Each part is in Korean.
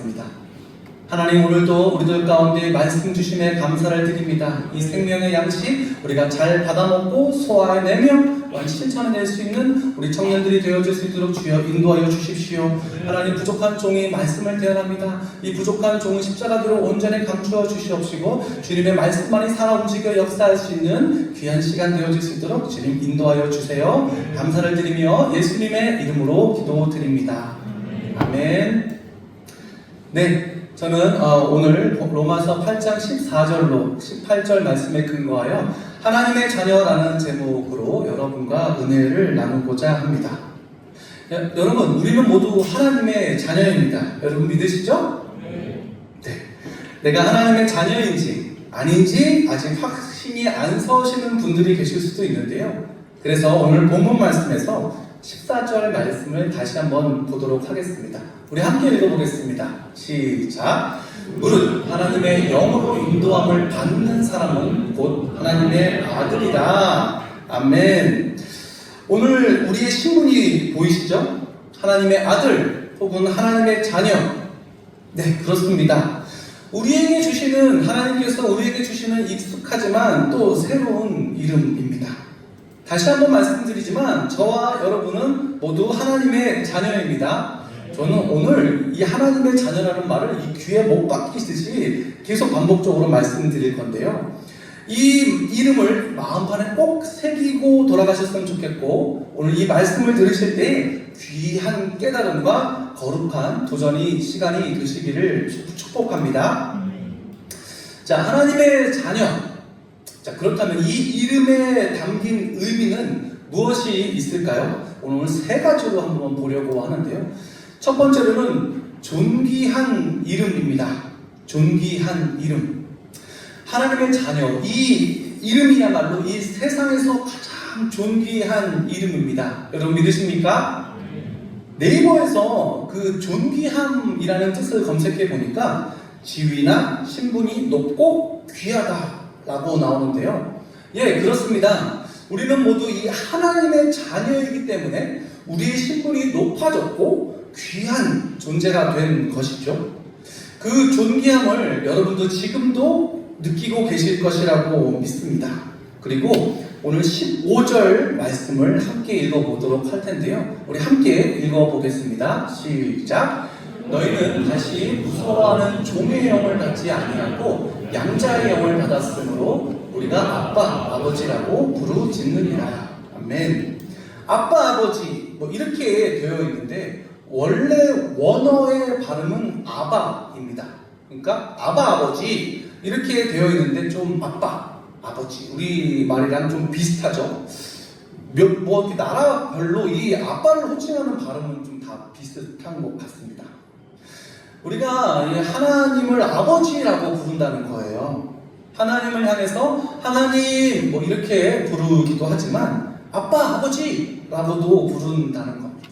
기도하겠습니다. 하나님, 오늘도 우리들 가운데 말씀 주심에 감사를 드립니다. 이 생명의 양식 우리가 잘 받아먹고 소화해내며 실천해낼 수 있는 우리 청년들이 되어줄 수 있도록 주여 인도하여 주십시오. 하나님, 부족한 종이 말씀을 대언합니다. 이 부족한 종은 십자가대로 온전히 감추어 주시옵시고 주님의 말씀만이 살아 움직여 역사할 수 있는 귀한 시간 되어줄 수 있도록 주님 인도하여 주세요. 감사를 드리며 예수님의 이름으로 기도드립니다. 아멘. 네, 저는 오늘 로마서 8장 14절로 18절 말씀에 근거하여 하나님의 자녀라는 제목으로 여러분과 은혜를 나누고자 합니다. 여러분, 우리는 모두 하나님의 자녀입니다. 여러분 믿으시죠? 네. 내가 하나님의 자녀인지 아닌지 아직 확신이 안 서시는 분들이 계실 수도 있는데요. 그래서 오늘 본문 말씀에서 14절 말씀을 다시 한번 보도록 하겠습니다. 우리 함께 읽어보겠습니다. 시작. 무릇 하나님의 영으로 인도함을 받는 사람은 곧 하나님의 아들이다. 아멘. 오늘 우리의 신분이 보이시죠? 하나님의 아들 혹은 하나님의 자녀. 네, 그렇습니다. 하나님께서 우리에게 주시는 익숙하지만 또 새로운 이름입니다. 다시 한번 말씀드리지만 저와 여러분은 모두 하나님의 자녀입니다. 저는 오늘 이 하나님의 자녀라는 말을 이 귀에 못 박히듯이 계속 반복적으로 말씀드릴 건데요. 이 이름을 마음판에 꼭 새기고 돌아가셨으면 좋겠고, 오늘 이 말씀을 들으실 때 귀한 깨달음과 거룩한 도전이 시간이 되시기를 축복합니다. 자, 하나님의 자녀. 자, 그렇다면 이 이름에 담긴 의미는 무엇이 있을까요? 오늘 세 가지로 한번 보려고 하는데요. 첫 번째로는 존귀한 이름입니다. 존귀한 이름. 하나님의 자녀, 이 이름이야말로 이 세상에서 가장 존귀한 이름입니다. 여러분 믿으십니까? 네이버에서 그 존귀함이라는 뜻을 검색해 보니까 지위나 신분이 높고 귀하다라고 나오는데요. 예, 그렇습니다. 우리는 모두 이 하나님의 자녀이기 때문에 우리의 신분이 높아졌고 귀한 존재가 된 것이죠. 그 존귀함을 여러분도 지금도 느끼고 계실 것이라고 믿습니다. 그리고 오늘 15절 말씀을 함께 읽어보도록 할 텐데요. 우리 함께 읽어보겠습니다. 시작. 너희는 다시 무서워하는 종의 영을 받지 아니하고 양자의 영을 받았으므로 우리가 아빠, 아버지라고 부르짖느니라. 아멘. 아빠, 아버지 이렇게 되어 있는데 원래 원어의 발음은 아바입니다. 그러니까 아바, 아버지 이렇게 되어 있는데 좀 아빠, 아버지 우리 말이랑 좀 비슷하죠. 이렇게 나라별로 이 아빠를 호칭하는 발음은 좀 다 비슷한 것 같습니다. 우리가 하나님을 아버지라고 부른다는 거예요. 하나님을 향해서 하나님 이렇게 부르기도 하지만 아빠, 아버지라고도 부른다는 겁니다.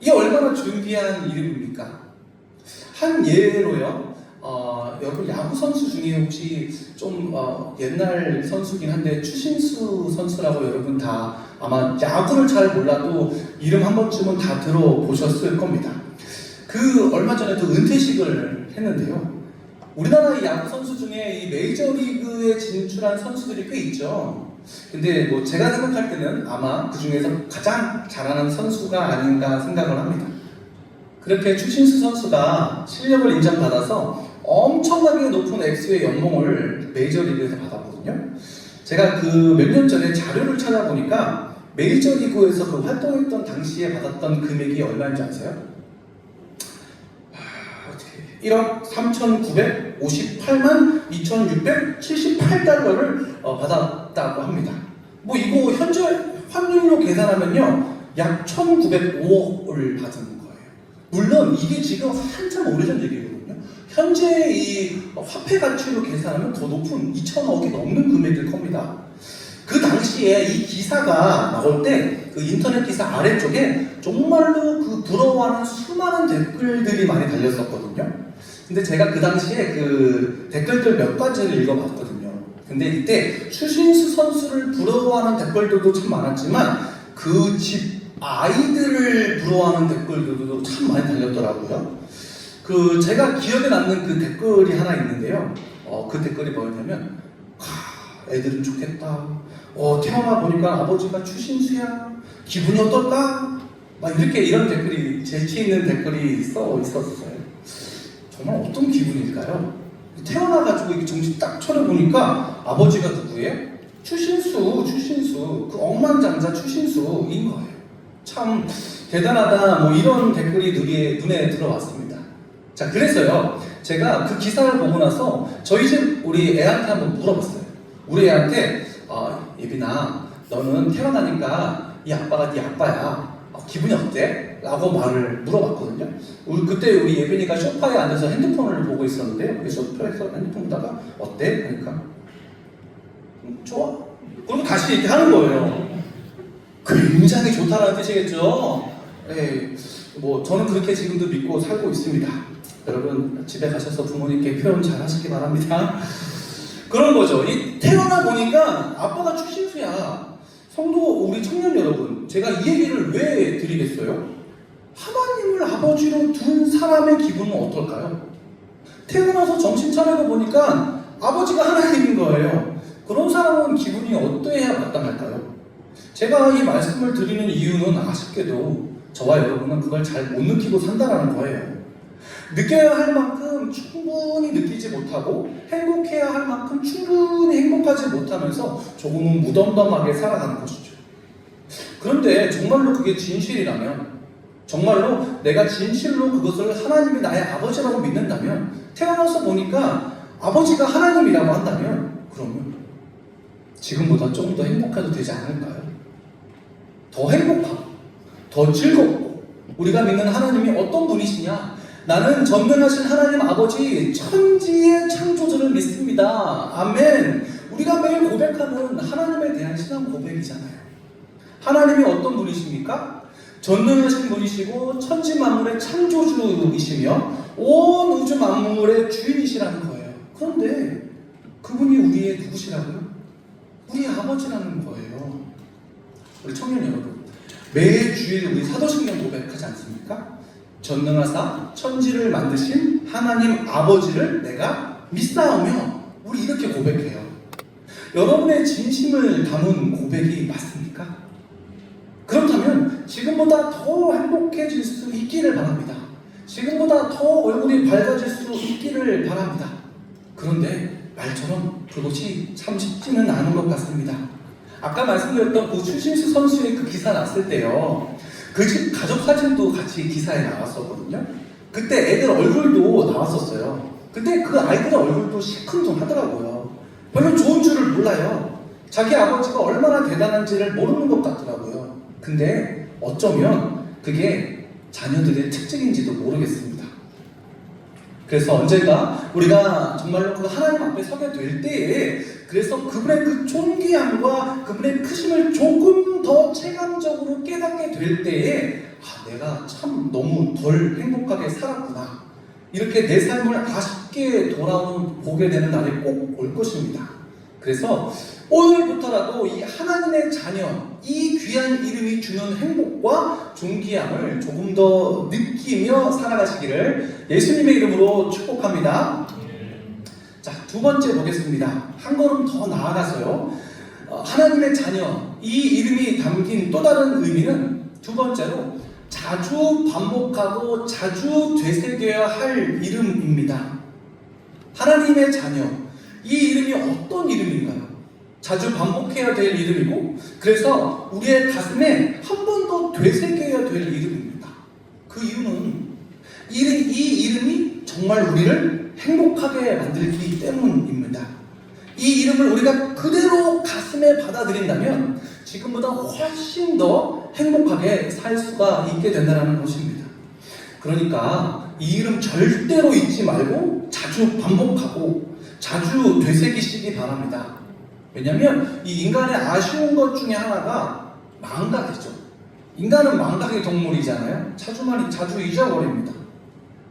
이게 얼마나 존귀한 이름입니까? 한 예로요. 여러분 야구 선수 중에 혹시 좀 옛날 선수긴 한데 추신수 선수라고 여러분 다 아마 야구를 잘 몰라도 이름 한 번쯤은 다 들어보셨을 겁니다. 그 얼마 전에도 은퇴식을 했는데요. 우리나라 야구 선수 중에 이 메이저리그에 진출한 선수들이 꽤 있죠. 근데 제가 생각할 때는 아마 그 중에서 가장 잘하는 선수가 아닌가 생각을 합니다. 그렇게 추신수 선수가 실력을 인정받아서 엄청나게 높은 액수의 연봉을 메이저리그에서 받았거든요. 제가 그 몇 년 전에 자료를 찾아보니까 메이저리그에서 그 활동했던 당시에 받았던 금액이 얼마인지 아세요? 1억 3,958만 2,678달러를 받았다고 합니다. 이거 현재 환율로 계산하면요 약 1,905억을 받은 거예요. 물론 이게 지금 한참 오래전 얘기거든요. 현재 이 화폐 가치로 계산하면 더 높은 2,000억이 넘는 금액일 겁니다. 그 당시에 이 기사가 나올 때 그 인터넷 기사 아래쪽에 정말로 그 부러워하는 수많은 댓글들이 많이 달렸었거든요. 근데 제가 그 당시에 그 댓글들 몇 가지를 읽어봤거든요. 근데 이때 추신수 선수를 부러워하는 댓글들도 참 많았지만 그 집 아이들을 부러워하는 댓글들도 참 많이 달렸더라고요. 제가 기억에 남는 그 댓글이 하나 있는데요. 그 댓글이 뭐였냐면, 애들은 좋겠다. 태어나 보니까 아버지가 추신수야. 기분이 어떨까? 막 이렇게 이런 댓글이, 재치 있는 댓글이 써 있었어요. 정말 어떤 기분일까요? 태어나가지고 이렇게 정신 딱 차려보니까 아버지가 누구예요? 추신수. 그 억만장자 추신수인 거예요. 참 대단하다. 뭐 이런 댓글이 눈에 들어왔습니다. 자, 그래서요, 제가 그 기사를 보고 나서 저희 집 우리 애한테 한번 물어봤어요. 우리 애한테, 예빈아, 너는 태어나니까 이 아빠가 네 아빠야. 기분이 어때? 라고 말을 물어봤거든요. 그때 우리 예빈이가 소파에 앉아서 핸드폰을 보고 있었는데요. 그 소파에서 핸드폰 보다가 어때? 하니까 좋아. 그럼 다시 이렇게 하는 거예요. 굉장히 좋다라는 뜻이겠죠. 네, 뭐 저는 그렇게 지금도 믿고 살고 있습니다. 여러분 집에 가셔서 부모님께 표현 잘 하시기 바랍니다. 그런 거죠. 태어나 보니까 아빠가 추신수야. 성도 우리 청년 여러분, 제가 이 얘기를 왜 드리겠어요? 하나님을 아버지로 둔 사람의 기분은 어떨까요? 태어나서 정신 차리고 보니까 아버지가 하나님인 거예요. 그런 사람은 기분이 어떠해야 마땅할까요? 제가 이 말씀을 드리는 이유는 아쉽게도 저와 여러분은 그걸 잘 못 느끼고 산다는 거예요. 느껴야 할 만큼 충분히 느끼지 못하고 행복해야 할 만큼 충분히 행복하지 못하면서 조금은 무덤덤하게 살아가는 것이죠. 그런데 정말로 그게 진실이라면, 정말로 내가 진실로 그것을 하나님이 나의 아버지라고 믿는다면, 태어나서 보니까 아버지가 하나님이라고 한다면, 그러면 지금보다 조금 더 행복해도 되지 않을까요? 더 행복하고 더 즐겁고, 우리가 믿는 하나님이 어떤 분이시냐? 나는 전능하신 하나님 아버지 천지의 창조주를 믿습니다. 아멘. 우리가 매일 고백하는 하나님에 대한 신앙 고백이잖아요. 하나님이 어떤 분이십니까? 전능하신 분이시고 천지 만물의 창조주이시며 온 우주 만물의 주인이시라는 거예요. 그런데 그분이 우리의 누구시라고요? 우리 아버지라는 거예요. 우리 청년 여러분, 매주일 우리 사도신경 고백하지 않습니까? 전능하사 천지를 만드신 하나님 아버지를 내가 믿사오며, 우리 이렇게 고백해요. 여러분의 진심을 담은 고백이 맞습니까? 그렇다면 지금보다 더 행복해질 수 있기를 바랍니다. 지금보다 더 얼굴이 밝아질 수 있기를 바랍니다. 그런데 말처럼 그것이 참 쉽지는 않은 것 같습니다. 아까 말씀드렸던 그 추신수 선수의 그 기사 났을 때요, 그 집 가족 사진도 같이 기사에 나왔었거든요. 그때 애들 얼굴도 나왔었어요. 근데 그 아이들의 얼굴도 시큰둥하더라고요. 별로 좋은 줄을 몰라요. 자기 아버지가 얼마나 대단한지를 모르는 것 같더라고요. 근데 어쩌면 그게 자녀들의 특징인지도 모르겠습니다. 그래서 언젠가 우리가 정말로 그 하나님 앞에 서게 될 때에, 그래서 그분의 그 존귀함과 그분의 크심을 조금 더 체감적으로 깨닫게 될 때에, 내가 참 너무 덜 행복하게 살았구나, 이렇게 내 삶을 아쉽게 보게 되는 날이 꼭 올 것입니다. 그래서 오늘부터라도 이 하나님의 자녀, 이 귀한 이름이 주는 행복과 존귀함을 조금 더 느끼며 살아가시기를 예수님의 이름으로 축복합니다. 자, 두 번째 보겠습니다. 한 걸음 더 나아가서요, 하나님의 자녀, 이 이름이 담긴 또 다른 의미는 두 번째로 자주 반복하고 자주 되새겨야 할 이름입니다. 하나님의 자녀, 이 이름이 어떤 이름인가요? 자주 반복해야 될 이름이고, 그래서 우리의 가슴에 한 번 더 되새겨야 될 이름입니다. 그 이유는 이 이름이 정말 우리를 행복하게 만들기 때문입니다. 이 이름을 우리가 그대로 가슴에 받아들인다면 지금보다 훨씬 더 행복하게 살 수가 있게 된다는 것입니다. 그러니까 이 이름 절대로 잊지 말고 자주 반복하고 자주 되새기시기 바랍니다. 왜냐하면 이 인간의 아쉬운 것 중에 하나가 망각이죠. 인간은 망각의 동물이잖아요. 자주 잊어버립니다.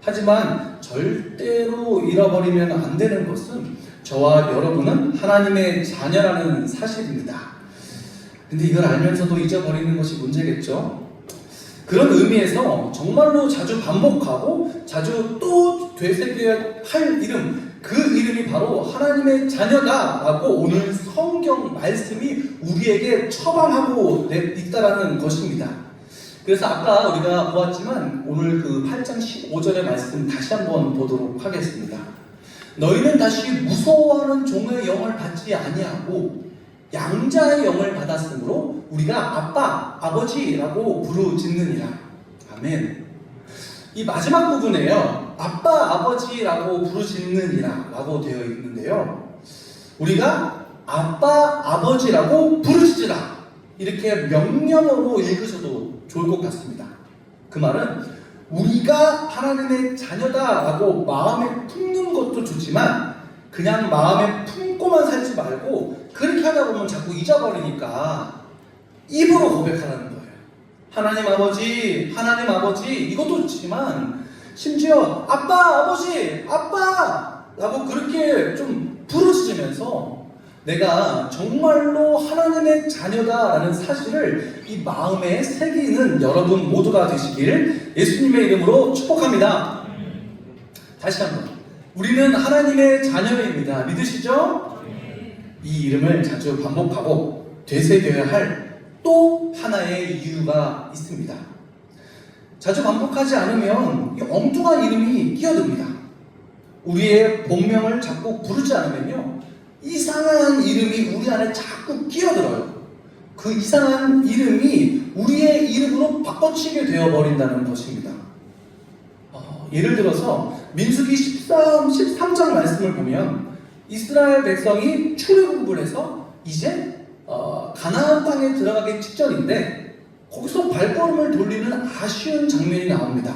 하지만 절대로 잃어버리면 안 되는 것은 저와 여러분은 하나님의 자녀라는 사실입니다. 근데 이걸 알면서도 잊어버리는 것이 문제겠죠. 그런 의미에서 정말로 자주 반복하고 자주 또 되새겨야 할 이름, 그 이름이 바로 하나님의 자녀다라고 오늘 성경 말씀이 우리에게 처방하고 있다라는 것입니다. 그래서 아까 우리가 보았지만 오늘 그 8장 15절의 말씀 다시 한번 보도록 하겠습니다. 너희는 다시 무서워하는 종의 영을 받지 아니하고 양자의 영을 받았으므로 우리가 아빠, 아버지라고 부르짖느니라. 아멘. 이 마지막 부분에요, 아빠, 아버지라고 부르짖느니라 라고 되어 있는데요, 우리가 아빠, 아버지라고 부르짖으라 이렇게 명령어로 읽으셔도 좋을 것 같습니다. 그 말은 우리가 하나님의 자녀다라고 마음에 품는 것도 좋지만 그냥 마음에 품고만 살지 말고 그렇게 하다 보면 자꾸 잊어버리니까 입으로 고백하라는 거예요. 하나님 아버지, 하나님 아버지, 이것도 좋지만 심지어 아빠, 아버지, 아빠 라고 그렇게 좀 부르짖으면서 내가 정말로 하나님의 자녀다라는 사실을 이 마음에 새기는 여러분 모두가 되시길 예수님의 이름으로 축복합니다. 다시 한번, 우리는 하나님의 자녀입니다. 믿으시죠? 이 이름을 자주 반복하고 되새겨야 할 또 하나의 이유가 있습니다. 자주 반복하지 않으면 이 엉뚱한 이름이 끼어듭니다. 우리의 본명을 자꾸 부르지 않으면요, 이상한 이름이 우리 안에 자꾸 끼어들어요. 그 이상한 이름이 우리의 이름으로 바꿔치게 되어버린다는 것입니다. 예를 들어서 민수기 13장 말씀을 보면 이스라엘 백성이 출애굽을 해서 이제 가나안 땅에 들어가기 직전인데 거기서 발걸음을 돌리는 아쉬운 장면이 나옵니다.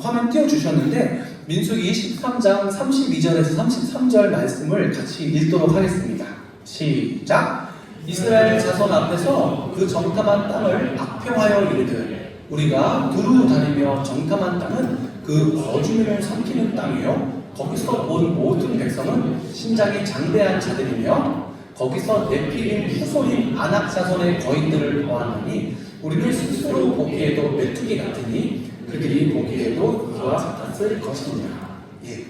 화면 띄워주셨는데 민수기 13장 32절에서 33절 말씀을 같이 읽도록 하겠습니다. 시작! 이스라엘 자손 앞에서 그 정탐한 땅을 악평하여 이르되 우리가 두루 다니며 정탐한 땅은 그 거주민을 삼키는 땅이요 거기서 본 모든 백성은 신장이 장대한 자들이며 거기서 네피림 후손인 아낙 자손의 거인들을 보았느니 우리는 스스로 보기에도 메뚜기 같으니 그들이 보기에도 이와 같았을 것이니라. 예.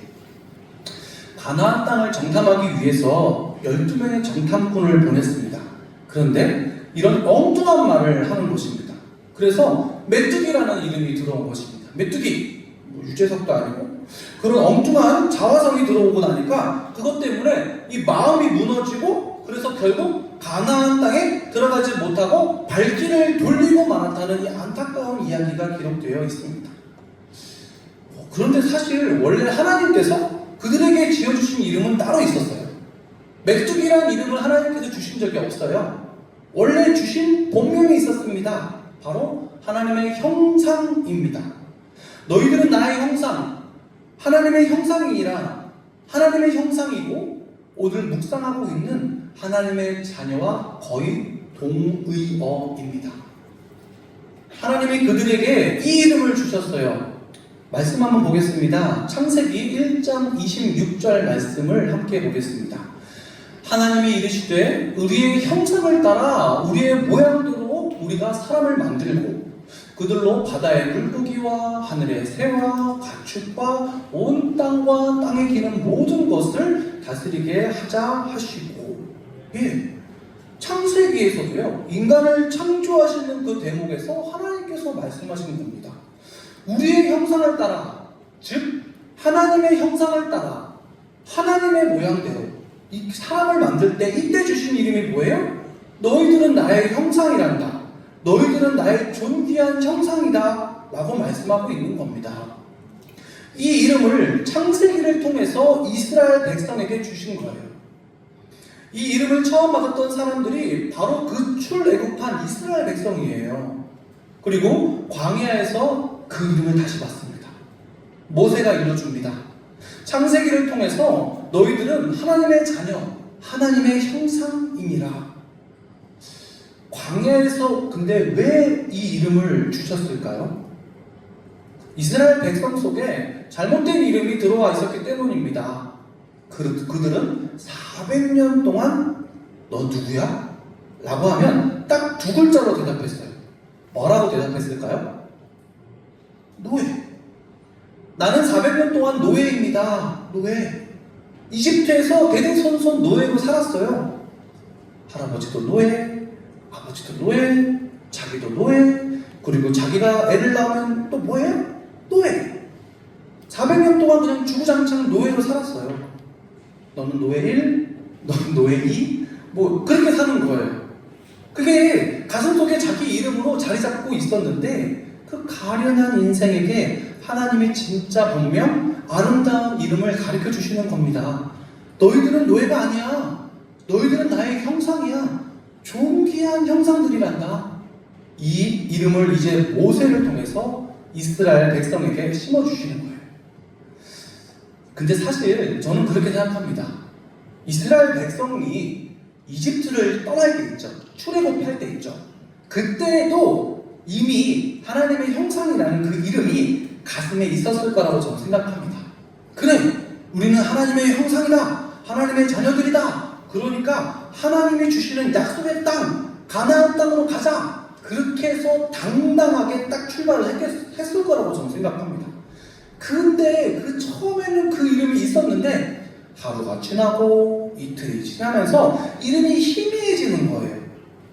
가나안 땅을 정탐하기 위해서 12명의 정탐꾼을 보냈습니다. 그런데 이런 엉뚱한 말을 하는 것입니다. 그래서 메뚜기라는 이름이 들어온 것입니다. 메뚜기, 유재석도 아니고 그런 엉뚱한 자화성이 들어오고 나니까 그것 때문에 이 마음이 무너지고 그래서 결국 가나안 땅에 들어가지 못하고 발길을 돌리고 말았다는 이 안타까운 이야기가 기록되어 있습니다. 그런데 사실 원래 하나님께서 그들에게 지어주신 이름은 따로 있었어요. 메뚜기라는 이름을 하나님께서 주신 적이 없어요. 원래 주신 본명이 있었습니다. 바로 하나님의 형상입니다. 너희들은 나의 형상, 하나님의 형상이니라. 하나님의 형상이고 오늘 묵상하고 있는 하나님의 자녀와 거의 동의어입니다. 하나님이 그들에게 이 이름을 주셨어요. 말씀 한번 보겠습니다. 창세기 1장 26절 말씀을 함께 보겠습니다. 하나님이 이르시되 우리의 형상을 따라 우리의 모양대로 우리가 사람을 만들고 그들로 바다의 물고기와 하늘의 새와 가축과 온 땅과 땅에 기는 모든 것을 다스리게 하자 하시고, 예, 창세기에서도요 인간을 창조하시는 그 대목에서 하나님께서 말씀하시는 겁니다. 우리의 형상을 따라, 즉 하나님의 형상을 따라 하나님의 모양대로 이 사람을 만들 때 이때 주신 이름이 뭐예요? 너희들은 나의 형상이란다. 너희들은 나의 존귀한 형상이다 라고 말씀하고 있는 겁니다. 이 이름을 창세기를 통해서 이스라엘 백성에게 주신 거예요. 이 이름을 처음 받았던 사람들이 바로 그 출애굽한 이스라엘 백성이에요. 그리고 광야에서 그 이름을 다시 받습니다. 모세가 일러줍니다. 창세기를 통해서 너희들은 하나님의 자녀, 하나님의 형상이니라. 광야에서 근데 왜 이 이름을 주셨을까요? 이스라엘 백성 속에 잘못된 이름이 들어와 있었기 때문입니다. 그들은 400년 동안 너 누구야? 라고 하면 딱 두 글자로 대답했어요. 뭐라고 대답했을까요? 노예. 나는 400년 동안 노예입니다. 노예. 이집트에서 대대손손 노예로 살았어요. 할아버지도 노예, 아버지도 노예, 자기도 노예, 그리고 자기가 애를 낳으면 또 뭐예요? 노예. 400년 동안 그냥 주구장창 노예로 살았어요. 너는 노예 1, 너는 노예 2, 뭐 그렇게 사는 거예요. 그게 가슴속에 자기 이름으로 자리 잡고 있었는데 그 가련한 인생에게 하나님이 진짜 분명 아름다운 이름을 가르쳐 주시는 겁니다. 너희들은 노예가 아니야. 너희들은 나의 형상이야. 존귀한 형상들이란다. 이 이름을 이제 모세를 통해서 이스라엘 백성에게 심어주시는 거예요. 근데 사실 저는 그렇게 생각합니다. 이스라엘 백성이 이집트를 떠날 때 있죠. 출애굽할 때 있죠. 그때도 이미 하나님의 형상이라는 그 이름이 가슴에 있었을 거라고 저는 생각합니다. 그래, 우리는 하나님의 형상이다. 하나님의 자녀들이다. 그러니까 하나님이 주시는 약속의 땅, 가나안 땅으로 가자. 그렇게 해서 당당하게 딱 출발을 했을 거라고 저는 생각합니다. 근데 그 처음에는 그 이름이 있었는데 하루가 지나고 이틀이 지나면서 이름이 희미해지는 거예요.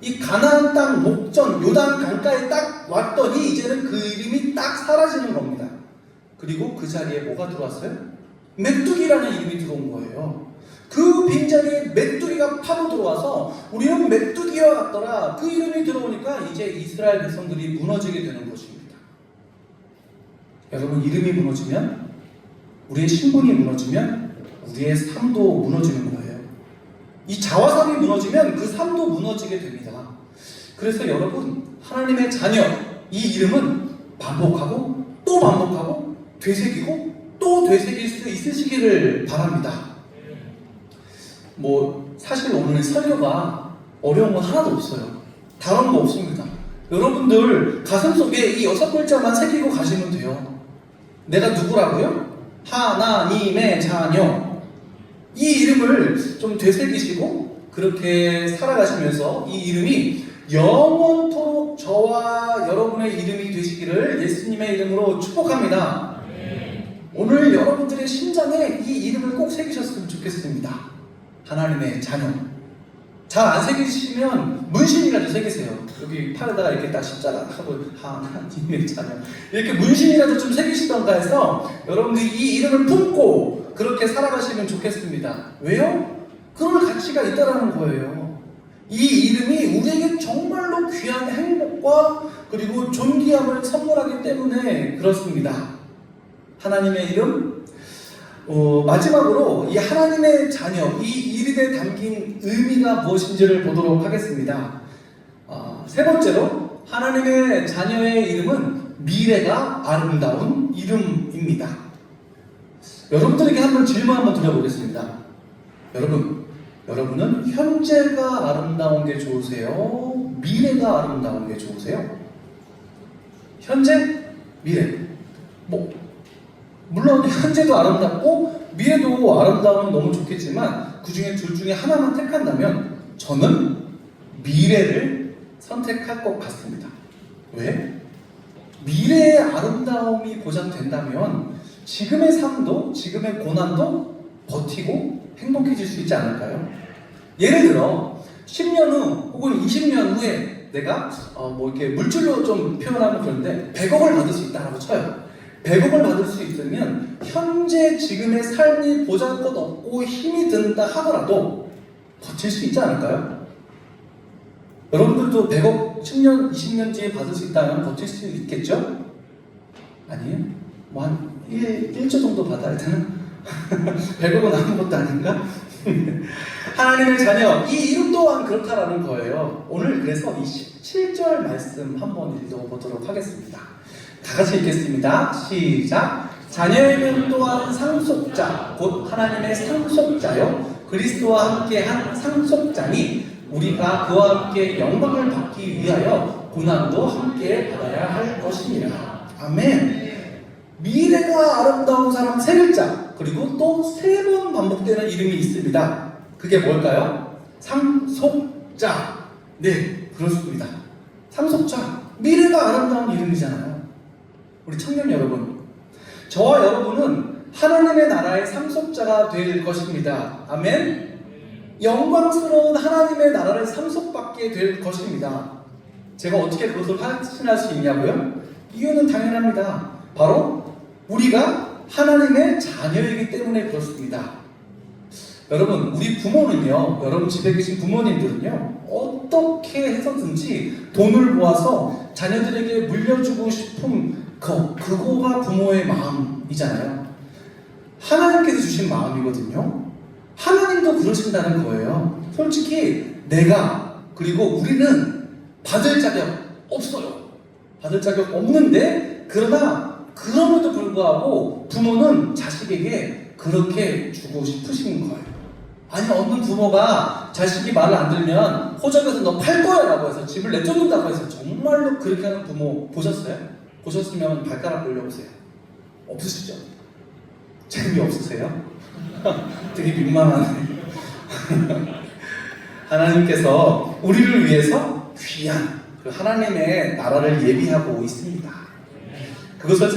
이 가나안 땅 목전 요단 강가에 딱 왔더니 이제는 그 이름이 딱 사라지는 겁니다. 그리고 그 자리에 뭐가 들어왔어요? 메뚜기라는 이름이 들어온 거예요. 그 빈자리에 메뚜기가 파고 들어와서 우리는 메뚜기와 같더라. 그 이름이 들어오니까 이제 이스라엘 백성들이 무너지게 되는 것입니다. 여러분, 이름이 무너지면, 우리의 신분이 무너지면 우리의 삶도 무너지는 거예요. 이 자화상이 무너지면 그 삶도 무너지게 됩니다. 그래서 여러분, 하나님의 자녀, 이 이름은 반복하고 또 반복하고 되새기고 또 되새길 수 있으시기를 바랍니다. 사실 오늘 설교가 어려운 건 하나도 없어요. 다른 거 없습니다. 여러분들 가슴속에 이 6글자만 새기고 가시면 돼요. 내가 누구라고요? 하나님의 자녀. 이 이름을 좀 되새기시고 그렇게 살아가시면서 이 이름이 영원토록 저와 여러분의 이름이 되시기를 예수님의 이름으로 축복합니다. 오늘 여러분들의 심장에 이 이름을 꼭 새기셨으면 좋겠습니다. 하나님의 자녀. 잘 안 새기시면 문신이라도 새기세요. 여기 팔에다가 이렇게 딱 십자가 하고 하나님의 자녀 이렇게 문신이라도 좀 새기시던가 해서 여러분들이 이 이름을 품고 그렇게 살아가시면 좋겠습니다. 왜요? 그럴 가치가 있다라는 거예요. 이 이름이 우리에게 정말로 귀한 행복과 그리고 존귀함을 선물하기 때문에 그렇습니다. 하나님의 이름. 마지막으로 이 하나님의 자녀, 이 이름에 담긴 의미가 무엇인지를 보도록 하겠습니다. 세 번째로 하나님의 자녀의 이름은 미래가 아름다운 이름입니다. 여러분들에게 한번 질문 한번 드려보겠습니다. 여러분은 현재가 아름다운 게 좋으세요? 미래가 아름다운 게 좋으세요? 현재? 미래. 물론 현재도 아름답고 미래도 아름다우면 너무 좋겠지만 그 중에 둘 중에 하나만 택한다면 저는 미래를 선택할 것 같습니다. 왜? 미래의 아름다움이 보장된다면 지금의 삶도 지금의 고난도 버티고 행복해질 수 있지 않을까요? 예를 들어 10년 후 혹은 20년 후에 내가 이렇게 물질로 좀 표현하면 그런데 100억을 받을 수 있다고 쳐요. 100억을 받을 수 있으면 현재 지금의 삶이 보잘것 없고 힘이 든다 하더라도 버틸 수 있지 않을까요? 여러분들도 100억 10년, 20년 뒤에 받을 수 있다면 버틸 수 있겠죠? 아니에요? 한 1조 정도 받아야 되나? 100억은 아무것도 아닌가? 하나님의 자녀, 이 이름 또한 그렇다라는 거예요. 오늘 그래서 이 17절 말씀 한번 읽어보도록 하겠습니다. 다 같이 읽겠습니다. 시작. 자녀의 명 또한 상속자, 곧 하나님의 상속자요 그리스도와 함께한 상속자니 우리가 그와 함께 영광을 받기 위하여 고난도 함께 받아야 할 것이니라. 아멘. 미래가 아름다운 사람 세 글자, 그리고 또 세 번 반복되는 이름이 있습니다. 그게 뭘까요? 상속자. 네, 그렇습니다. 상속자. 미래가 아름다운 이름이잖아요. 우리 청년 여러분, 저와 여러분은 하나님의 나라의 상속자가 될 것입니다. 아멘. 영광스러운 하나님의 나라를 상속받게 될 것입니다. 제가 어떻게 그것을 확신할 수 있냐고요? 이유는 당연합니다. 바로 우리가 하나님의 자녀이기 때문에 그렇습니다. 여러분, 우리 부모는요, 여러분 집에 계신 부모님들은요, 어떻게 해서든지 돈을 모아서 자녀들에게 물려주고 싶은 그거가 부모의 마음이잖아요. 하나님께서 주신 마음이거든요. 하나님도 그러신다는 거예요. 솔직히 내가, 그리고 우리는 받을 자격 없어요. 받을 자격 없는데, 그러나 그럼에도 불구하고 부모는 자식에게 그렇게 주고 싶으신 거예요. 아니, 어느 부모가 자식이 말을 안 들면 호적에서 너 팔 거야 라고 해서 집을 내쫓는다고 해서 정말로 그렇게 하는 부모 보셨어요? 보셨으면 발가락 돌려보세요. 없으시죠? 재미없으세요? 되게 민망하네. 하나님께서 우리를 위해서 귀한 그 하나님의 나라를 예비하고 있습니다. 그것을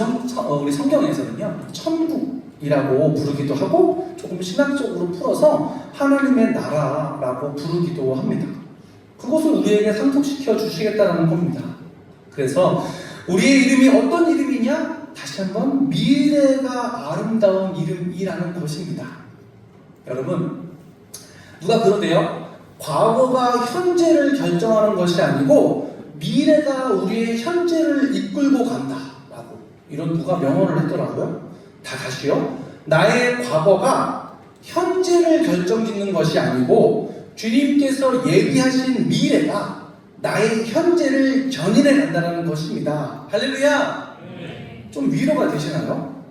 우리 성경에서는요, 천국이라고 부르기도 하고 조금 신학적으로 풀어서 하나님의 나라라고 부르기도 합니다. 그것을 우리에게 상속시켜 주시겠다는 겁니다. 그래서 우리의 이름이 어떤 이름이냐? 다시 한번 미래가 아름다운 이름이라는 것입니다. 여러분, 누가 그러대요? 과거가 현재를 결정하는 것이 아니고 미래가 우리의 현재를 이끌고 간다 라고, 이런 누가 명언을 했더라고요. 다시요. 나의 과거가 현재를 결정짓는 것이 아니고 주님께서 예비하신 미래가 나의 현재를 견인해 간다는 것입니다. 할렐루야! 좀 위로가 되시나요?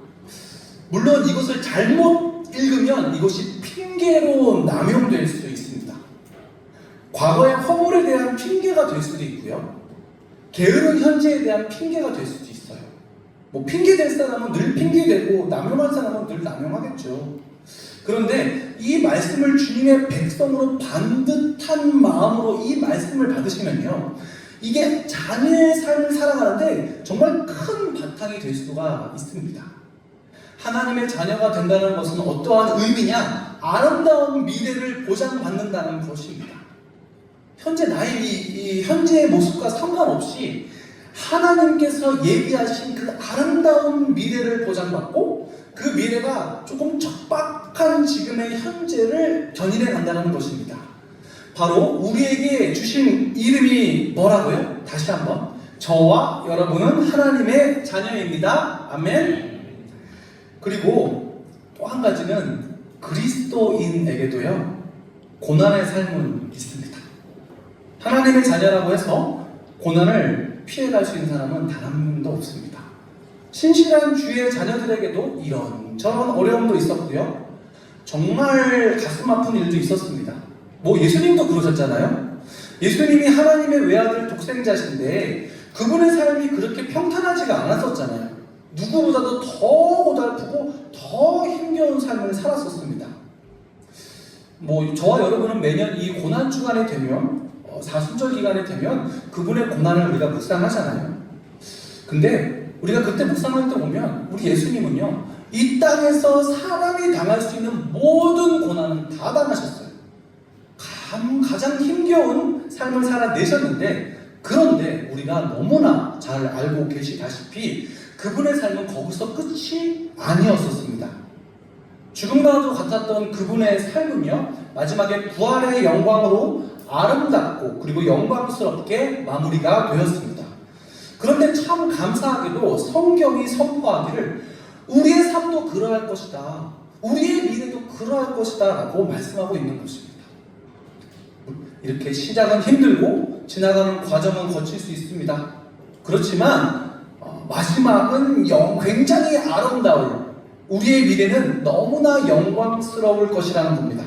물론 이것을 잘못 읽으면 이것이 핑계로 남용될 수 있습니다. 과거의 허물에 대한 핑계가 될 수도 있고요, 게으른 현재에 대한 핑계가 될 수도 있어요. 뭐 핑계될 사람은 늘 핑계대고 남용할 사람은 늘 남용하겠죠. 그런데 이 말씀을 주님의 백성으로 반듯한 마음으로 이 말씀을 받으시면요, 이게 자녀의 삶을 살아가는데 정말 큰 바탕이 될 수가 있습니다. 하나님의 자녀가 된다는 것은 어떠한 의미냐? 아름다운 미래를 보장받는다는 것입니다. 현재 나의 이 현재의 모습과 상관없이 하나님께서 예비하신 그 아름다운 미래를 보장받고 그 미래가 조금 척박한 지금의 현재를 견인해 간다는 것입니다. 바로 우리에게 주신 이름이 뭐라고요? 다시 한번, 저와 여러분은 하나님의 자녀입니다. 아멘. 그리고 또 한 가지는 그리스도인에게도요, 고난의 삶은 있습니다. 하나님의 자녀라고 해서 고난을 피해갈 수 있는 사람은 단 한 명도 없습니다. 신실한 주의 자녀들에게도 이런저런 어려움도 있었고요, 정말 가슴 아픈 일도 있었습니다. 뭐 예수님도 그러셨잖아요. 예수님이 하나님의 외아들 독생자신데 그분의 삶이 그렇게 평탄하지가 않았었잖아요. 누구보다도 더 고달프고 더 힘겨운 삶을 살았었습니다. 뭐 저와 여러분은 매년 이 고난 주간이 되면, 사순절 기간이 되면 그분의 고난을 우리가 묵상하잖아요. 근데 우리가 그때 묵상할 때 보면 우리 예수님은요, 이 땅에서 사람이 당할 수 있는 모든 고난은 다 당하셨어요. 가장 힘겨운 삶을 살아내셨는데, 그런데 우리가 너무나 잘 알고 계시다시피 그분의 삶은 거기서 끝이 아니었었습니다. 죽음과도 같았던 그분의 삶은요, 마지막에 부활의 영광으로 아름답고 그리고 영광스럽게 마무리가 되었습니다. 그런데 참 감사하게도 성경이 선포하기를 우리의 삶도 그러할 것이다, 우리의 미래도 그러할 것이다 라고 말씀하고 있는 것입니다. 이렇게 시작은 힘들고 지나가는 과정은 거칠 수 있습니다. 그렇지만 마지막은 굉장히 아름다울, 우리의 미래는 너무나 영광스러울 것이라는 겁니다.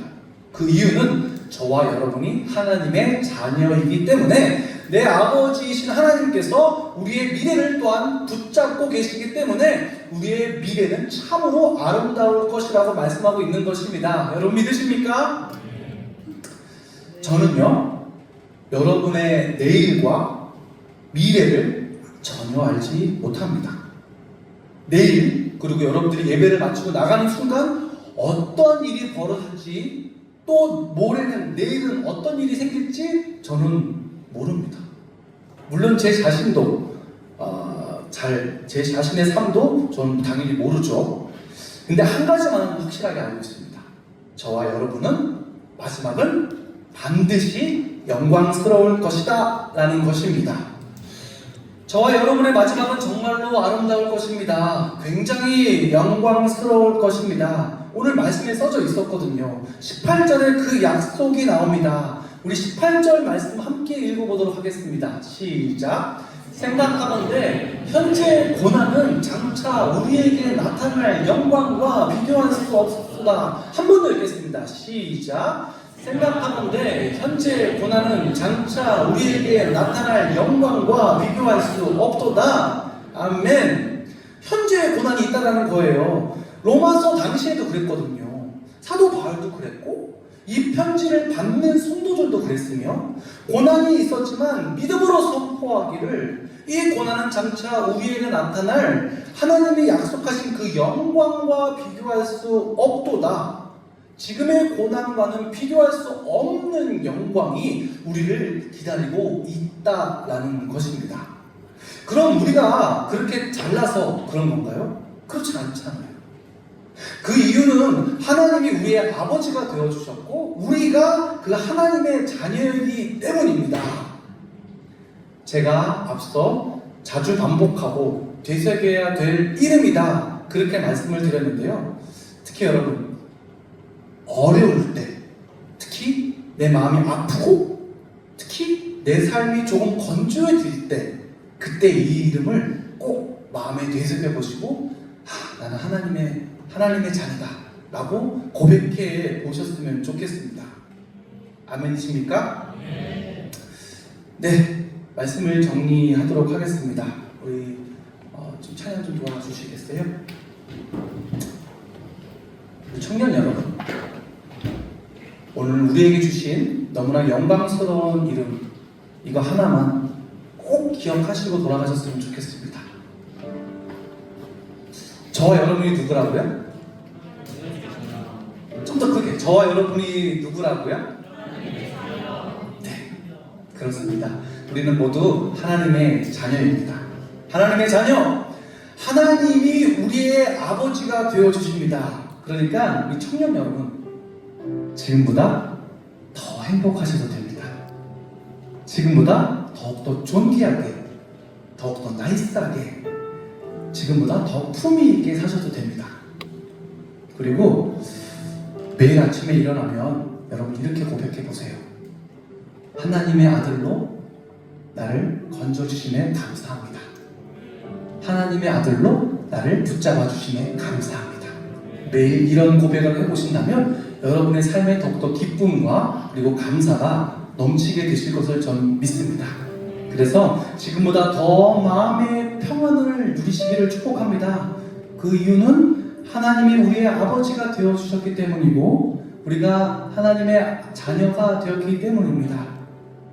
그 이유는 저와 여러분이 하나님의 자녀이기 때문에, 내 아버지이신 하나님께서 우리의 미래를 또한 붙잡고 계시기 때문에 우리의 미래는 참으로 아름다울 것이라고 말씀하고 있는 것입니다. 여러분 믿으십니까? 저는요, 여러분의 내일과 미래를 전혀 알지 못합니다. 내일 그리고 여러분들이 예배를 마치고 나가는 순간 어떤 일이 벌어질지 또 모레는 내일은 어떤 일이 생길지 저는 모릅니다. 물론 제 자신도 제 자신의 삶도 저는 당연히 모르죠. 근데 한 가지만은 확실하게 알고 있습니다. 저와 여러분은 마지막은 반드시 영광스러울 것이다 라는 것입니다. 저와 여러분의 마지막은 정말로 아름다울 것입니다. 굉장히 영광스러울 것입니다. 오늘 말씀에 써져 있었거든요. 18절에 그 약속이 나옵니다. 우리 18절 말씀 함께 읽어보도록 하겠습니다. 시작. 생각하건대 현재 고난은 장차 우리에게 나타날 영광과 비교할 수 없도다. 한 번 더 읽겠습니다. 시작. 생각하건대 현재 고난은 장차 우리에게 나타날 영광과 비교할 수 없도다. 아멘. 현재 고난이 있다라는 거예요. 로마서 당시에도 그랬거든요. 사도 바울도 그랬고 이 편지를 받는 성도들도 그랬으며 고난이 있었지만 믿음으로 선포하기를 이 고난은 장차 우리에게 나타날 하나님이 약속하신 그 영광과 비교할 수 없도다. 지금의 고난과는 비교할 수 없는 영광이 우리를 기다리고 있다라는 것입니다. 그럼 우리가 그렇게 잘나서 그런 건가요? 그렇지 않잖아요. 그 이유는 하나님이 우리의 아버지가 되어주셨고 우리가 그 하나님의 자녀이기 때문입니다. 제가 앞서 자주 반복하고 되새겨야 될 이름이다 그렇게 말씀을 드렸는데요. 특히 여러분 어려울 때, 특히 내 마음이 아프고 특히 내 삶이 조금 건조해질 때 그때 이 이름을 꼭 마음에 되새겨 보시고 나는 하나님의 자녀다 라고 고백해 보셨으면 좋겠습니다. 아멘이십니까? 네, 말씀을 정리하도록 하겠습니다. 우리 좀 찬양 좀 도와주시겠어요? 우리 청년 여러분, 오늘 우리에게 주신 너무나 영광스러운 이름 이거 하나만 꼭 기억하시고 돌아가셨으면 좋겠습니다. 저와 여러분이 누구라고요? 좀 더 크게. 저와 여러분이 누구라고요? 네, 그렇습니다. 우리는 모두 하나님의 자녀입니다. 하나님의 자녀! 하나님이 우리의 아버지가 되어주십니다. 그러니까 우리 청년 여러분 지금보다 더 행복하셔도 됩니다. 지금보다 더욱더 존귀하게, 더욱더 나이스하게, 지금보다 더 품위 있게 사셔도 됩니다. 그리고 매일 아침에 일어나면 여러분 이렇게 고백해 보세요. 하나님의 아들로 나를 건져주심에 감사합니다. 하나님의 아들로 나를 붙잡아 주심에 감사합니다. 매일 이런 고백을 해보신다면 여러분의 삶에 더욱더 기쁨과 그리고 감사가 넘치게 되실 것을 저는 믿습니다. 그래서 지금보다 더 마음의 평안을 누리시기를 축복합니다. 그 이유는 하나님이 우리의 아버지가 되어주셨기 때문이고 우리가 하나님의 자녀가 되었기 때문입니다.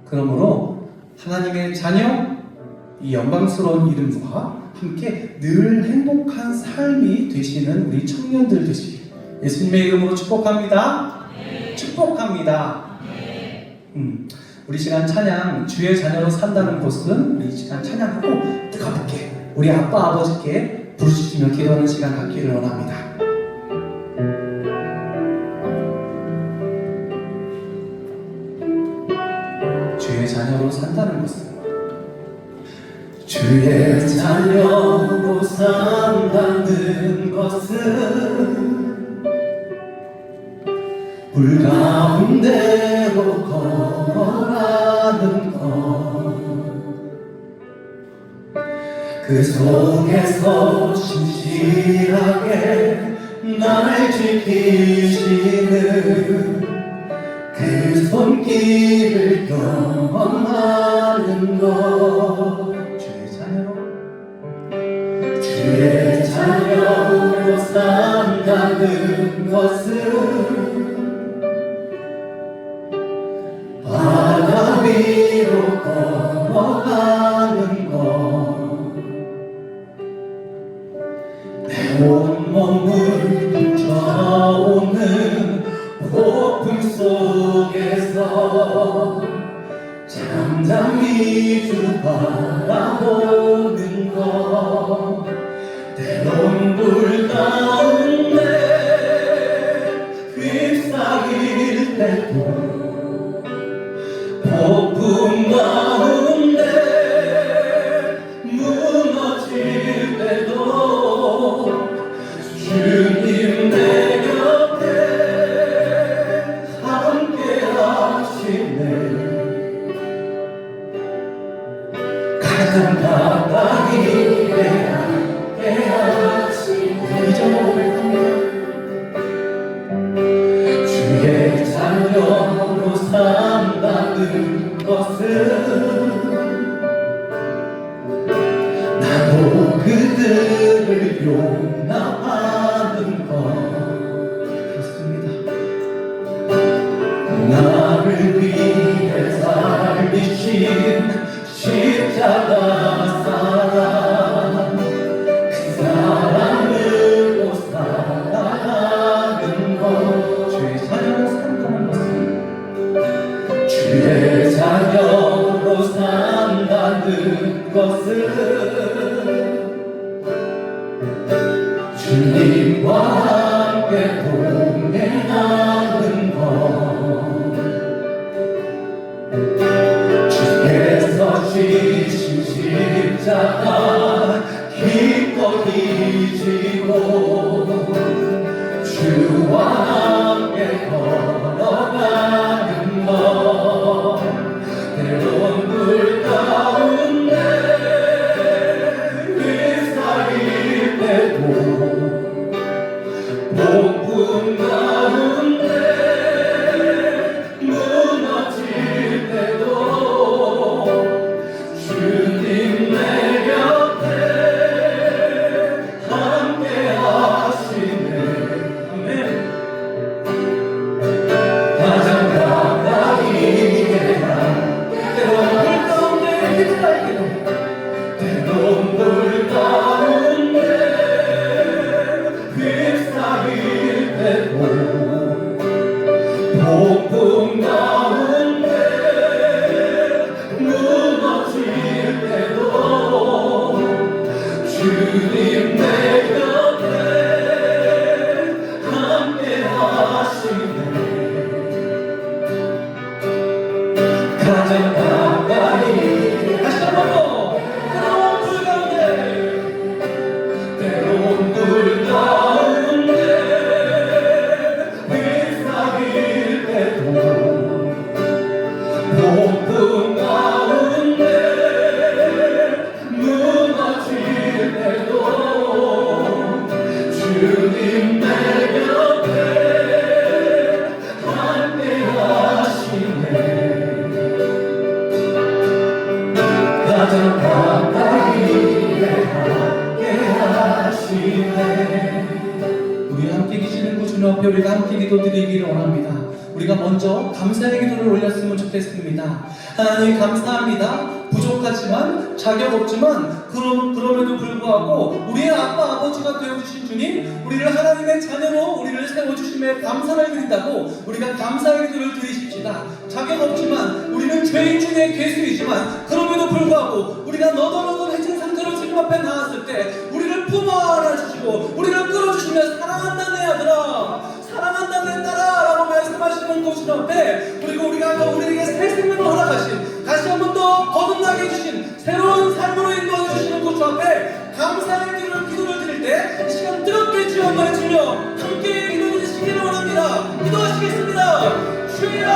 그러므로 하나님의 자녀, 이 영광스러운 이름과 함께 늘 행복한 삶이 되시는 우리 청년들 되시길 예수님의 이름으로 축복합니다. 축복합니다. 우리 시간 찬양, 주의 자녀로 산다는 것은 이 시간 찬양하고 뜨겁게 우리 아빠 아버지께 부르시며 기도하는 시간 갖기를 원합니다. 주의 자녀로 산다는 것은 주의 자녀로 산다는 것은 물 가운데로 걸어가는 것 그 속에서 신실하게 날 지키시는 그 손길을 경험하는 것 주의 자녀로 산다는 것은 바다 위로 걸어가는 잠잠히 주 바라보는 것 때론 불 가운데 휩싸일 때도 폭풍 가운데 무너질 때도 주님 내 곁에 함께 하시네. 가장 가까이 내 함께 하시네. 주의 자녀로 산다는 것은 나도 그들을 용납하는 것. 그렇습니다. 나를 위해 살리신 십자가 사랑, 그 사랑으로 살아가는 것. 주의 자녀로 산다는 것은 주의 자녀로 산다는 것은 주님과 함께 동행하는 것. 주께서 지신 십자가 기꺼이 지고 주와 함께 걸어가는 것. 때론 불 가운데 휩싸일 때도 폭풍 가운데 무너질 때도 주님 내 곁에 함께 하시네. 아멘. 가장 가까이 때론 불 가운데 휩싸일 때도 때론 불 가운데 휩싸일 때도 폭풍 가운데 무너질 때도 주님 내 곁에 함께 하시네. 가장 가까이 다시 한번 더. 때론 불 가운데 휩싸일 때도 폭풍 가운데 무너질 때도 주님 내 곁에 함께 하시네. 가장 가까이 함께 하시네. 우리 함께 계시는 그 주님 앞에 우리가 함께 기도드리기를 원합니다. 우리가 먼저 감사의 기도를 올렸으면 좋겠습니다. 하나님 감사합니다. 부족하지만 자격 없지만 그럼에도 불구하고 우리의 아빠 아버지가 되어주신 주님, 우리를 하나님의 자녀로 우리를 세워주심에 감사를 드린다고 우리가 감사의 기도를 드리십시다. 자격 없지만 우리는 죄인 중에 괴수이지만 그럼에도 불구하고 우리가 너덜너덜해진 상태로 주님 앞에 나왔을 때 우리를 품어 안아주시고 우리를 끌어주시며 사랑한다 내 아들아, 사랑한다 내 딸아 라고 말씀하시는 그 주님 앞에, 그리고 우리가 우리에게 새 생명을 허락하신, 다시 한 번 더 거듭나게 해주신 새로운 삶으로 인도해 주시는 그 주 앞에 감사의 기도를 드릴 때 이 시간 뜨겁게 주여 한번 해주며 함께 기도드리시기를 원합니다. 기도하시겠습니다. 주여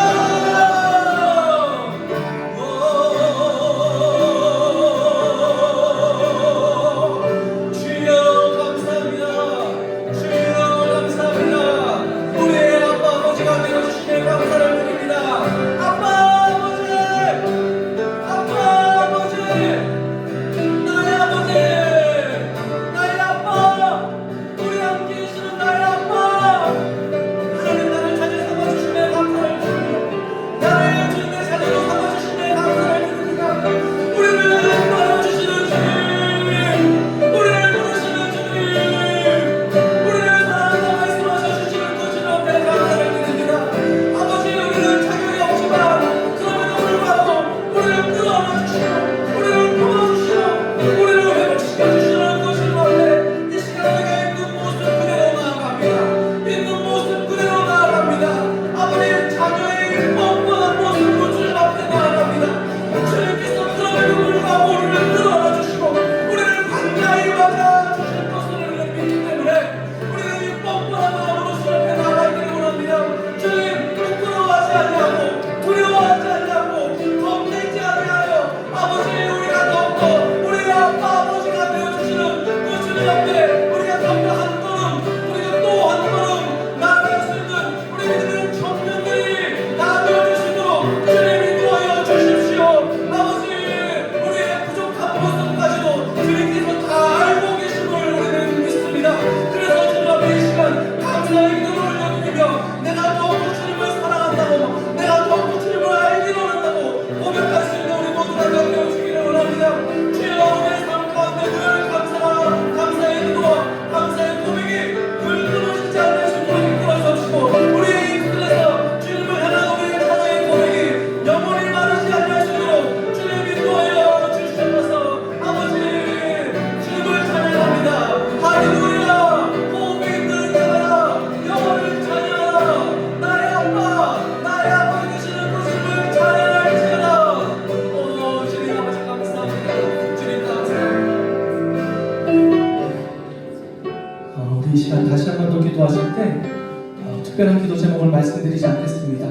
특별한 기도 제목을 말씀드리지 않겠습니다.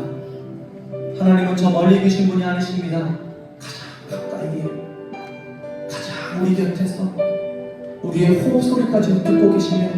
하나님은 저 멀리 계신 분이 아니십니다. 가장 가까이에, 가장 우리 곁에서 우리의 호흡 소리까지 듣고 계시며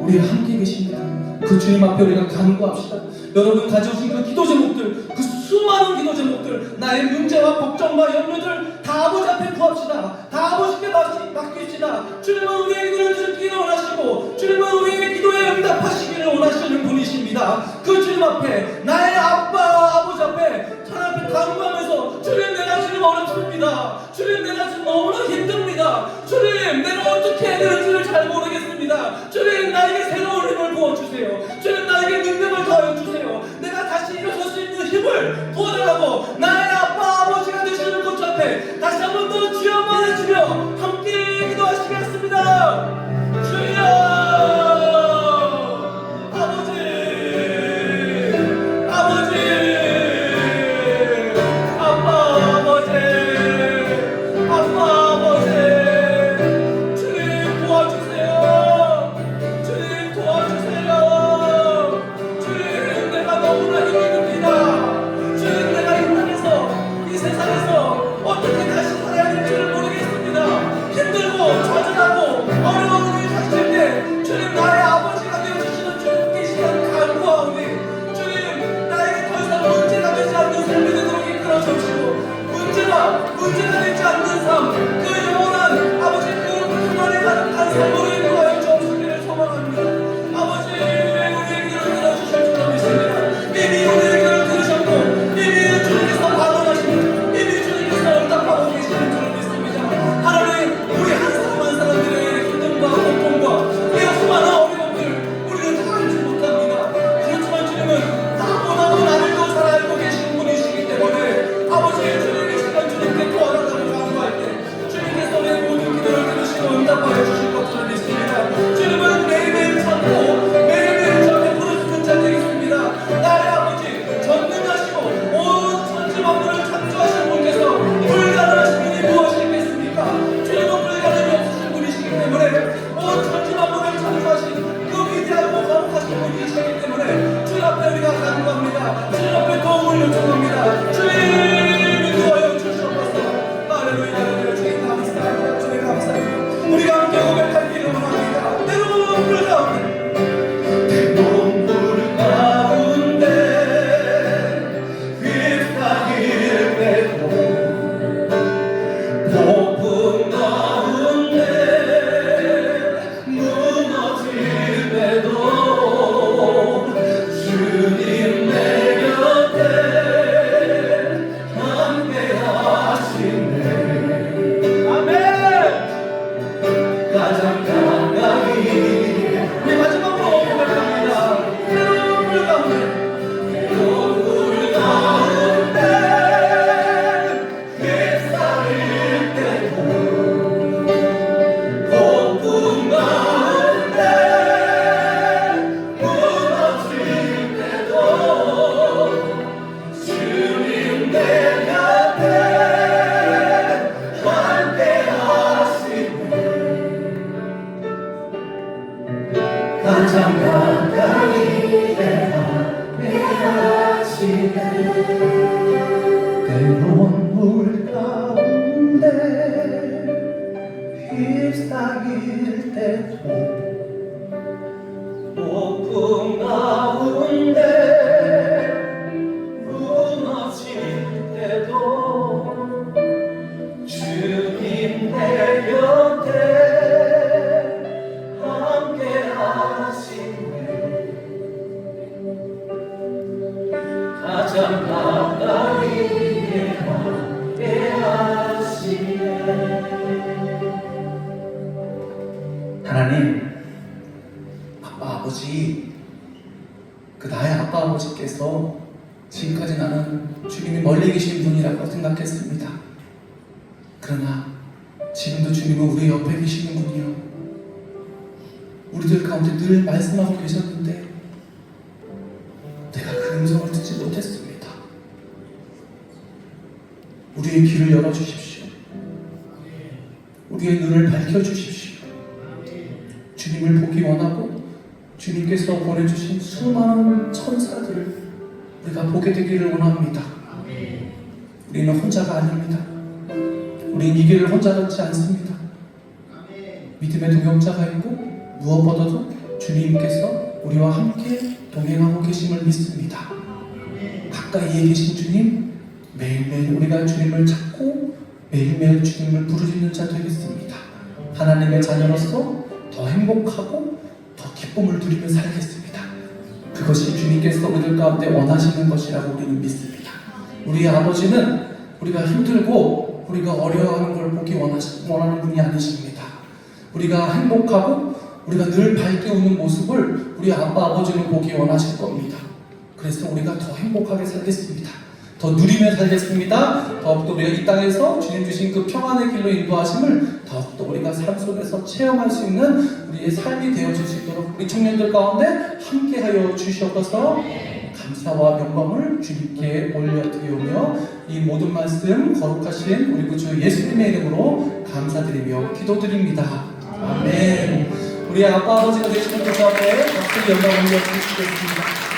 우리와 함께 계십니다. 그 주님 앞에 우리가 간구합시다. 여러분 가져오신 그 기도 제목들, 그 수많은 기도 제목들, 나의 문제와 걱정과 염려들 다 아버지 앞에 구합시다. 다 아버지께 맡깁시다. 주님은 우리의 기도를 듣기를 원하시고 주님은 우리의 기도에 응답하시기를 원하시는 분이십니다. 그 주님 앞에, 나의 아버지 앞에 하나님 앞에 간구하면서 주님, 내가 지금 어렵습니다. 주님, 내가 지금 너무나 힘듭니다. 주님, 내가 어떻게 해야 되는지를 잘 모르겠습니다. 주님, 나에게 새로운 힘을 부어주세요. 주님, 나에게 능력을 더해주세요. 내가 다시 일어설 수 있는 힘을 부어달라고 나의 아버지가 되시는 그 앞에 다시 한 번 더 주여 한번 해주며 함께 기도하시겠습니다. 주여 아버지, 주님 도와주세요. 주님 도와주세요. 주님, 내가 너무나 힘이 듭니다. 주님, 내가 이 땅에서, 이 세상에서 어떻게 다시 살아야 될지를 모르겠습니다. 힘들고 좌절하고 어려운 일을 닥칠 때 주님, 나의 아버지가 되어주시는 주님께 시간 간구하오니 주님, 나에게 더 이상 문제가 되지 않는 삶이 되도록 이끌어 주시고 문제가 되지 않는 삶, 그 영원한 아버지 그 평안에 가득한 삶으로 인도하여 주옵시기를 소망합니다. 아버지, 우리의 기도를 들어주실 줄 믿습니다. 이미 우리의 기도를 들으셨고 이미 주님께서 반응하시고 이미 주님께서 응답하고 계시는 줄 믿습니다. 하나님, 우리 한 사람 한 사람들의 힘듦과 고통과 이 수많은 어려움들 우리는 다 알지 못합니다. 그렇지만 주님은 나보다도 나를 더 잘 알고 계신 분이시기 때문에 아버지의 주님의 시간 주님께 도와달라고 간구할 때 주님께서 우리의 모든 기도를 들으시고 응답하여 주실 것을 믿습니다. 주님은 매일매일 참고 매일매일 저에 부르짖는 자 되겠습니다. 나의 아버지, 전능하시고 온 천지 만물을 창조하신 분께서 불가능하신 분이 무엇이 있겠습니까? 주님은 불가능이 없으신 분이시기 때문에 온 천지 만물을 창조하신 그 위대하고 거룩하신 분이시기 때문에 주님 앞에 우리가 간구합니다. 주님 앞에 도움을 요청합니다. 주님, 인도하여 주시옵소서. 할렐루야, 할렐루야. 주님 감사합니다. 주님 감사합니다. 우리가 함께 고백하기를 원합니다. 내 눈물 가운데, 내 눈물 가운데 휩싸일 때도 폭풍 가운데 무너질 때도 주님 내 곁에 함께 하시네. 아멘. 가장 가까이, 우리 마지막으로 고백합니다. 눈물 가운데, 눈물 가운데 휩싸일 때도 폭풍 가운데 무너질 때도 주님 내 곁에 함께 하시네. 가장 가까이 함께 하시네. 때론 물 가운데 휩싸일 때도 폭풍 가운데 무너질 때도 주님 내 곁에 함께 하시네. 가장 가까이 함께 하시네. 하나님, 아버지, 그 나의 아버지께서 지금까지 나는 주님이 멀리 계신 분이라고 생각했습니다. 그러나 지금도 주님은 우리 옆에 계시는 분이요, 우리들 가운데 늘 말씀하고 계셨는데 내가 그 음성을 듣지 못했습니다. 우리의 귀를 열어주십시오. 우리의 눈을 밝혀주십시오. 주님을 보기 원하고 주님께서 주님께서 보내주신 수많은 천사들을 우리가 보게 되기를 원합니다. 우리는 혼자가 아닙니다. 우리는 이 길을 혼자 걷지 않습니다. 믿음의 동역자가 있고 무엇보다도 주님께서 우리와 함께 동행하고 계심을 믿습니다. 가까이에 계신 주님, 매일매일 우리가 주님을 찾고 매일매일 주님을 부르짖는 자 되겠습니다. 하나님의 자녀로서 더 행복하고 더 기쁨을 누리며 살겠습니다. 그것이 주님께서 우리들 가운데 원하시는 것이라고 우리는 믿습니다. 우리의 아버지는 우리가 힘들고 우리가 어려워하는 걸 보기 원하는 분이 아니십니다. 우리가 행복하고 우리가 늘 밝게 웃는 모습을 우리 아버지는 보기 원하실 겁니다. 그래서 우리가 더 행복하게 살겠습니다. 더 누리며 살겠습니다. 더욱더 우리가 이 땅에서 주님 주신 그 평안의 길로 인도하심을 더욱더 우리가 삶 속에서 체험할 수 있는 우리의 삶이 되어질 수 있도록 우리 청년들 가운데 함께하여 주시옵소서. 감사와 영광을 주님께 올려드리며 이 모든 말씀 거룩하신 우리 구주 예수님의 이름으로 감사드리며 기도드립니다. 아멘. 우리 아빠 아버지가 되시는 그 앞에 박수 영광 올려드리겠습니다.